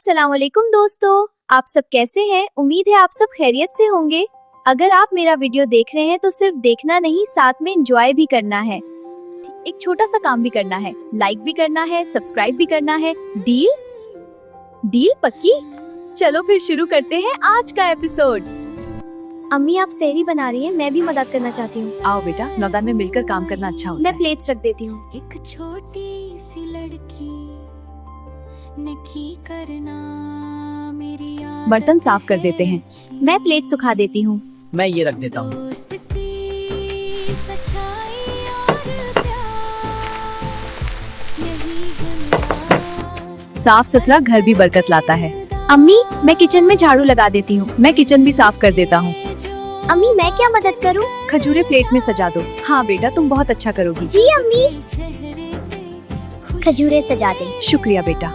अस्सलाम वालेकुम दोस्तों, आप सब कैसे हैं? उम्मीद है आप सब खैरियत से होंगे। अगर आप मेरा वीडियो देख रहे हैं तो सिर्फ देखना नहीं, साथ में एंजॉय भी करना है। एक छोटा सा काम भी करना है, लाइक भी करना है, सब्सक्राइब भी करना है। डील डील पक्की? चलो फिर शुरू करते हैं आज का एपिसोड। अम्मी आप सहरी बना रही हैं, मैं भी मदद करना चाहती हूँ। आओ बेटा, नौदान में मिलकर काम करना अच्छा होता मैं है। प्लेट्स रख देती हूँ। एक छोटी सी लड़की ने की करना मेरी बर्तन साफ कर देते हैं। मैं प्लेट सुखा देती हूँ। मैं ये रख देता हूँ। दोस्ती, सच्चाई और प्यार, यही दुनिया साफ सुथरा घर भी बरकत लाता है। अम्मी मैं किचन में झाड़ू लगा देती हूँ। मैं किचन भी साफ कर देता हूँ। अम्मी मैं क्या मदद करूँ? खजूरें प्लेट में सजा दो। हाँ बेटा, तुम बहुत अच्छा करोगी। जी अम्मी, चेहरे पे खजूरें सजा दे। शुक्रिया बेटा।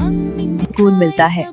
अम्मी से सुकून मिलता है।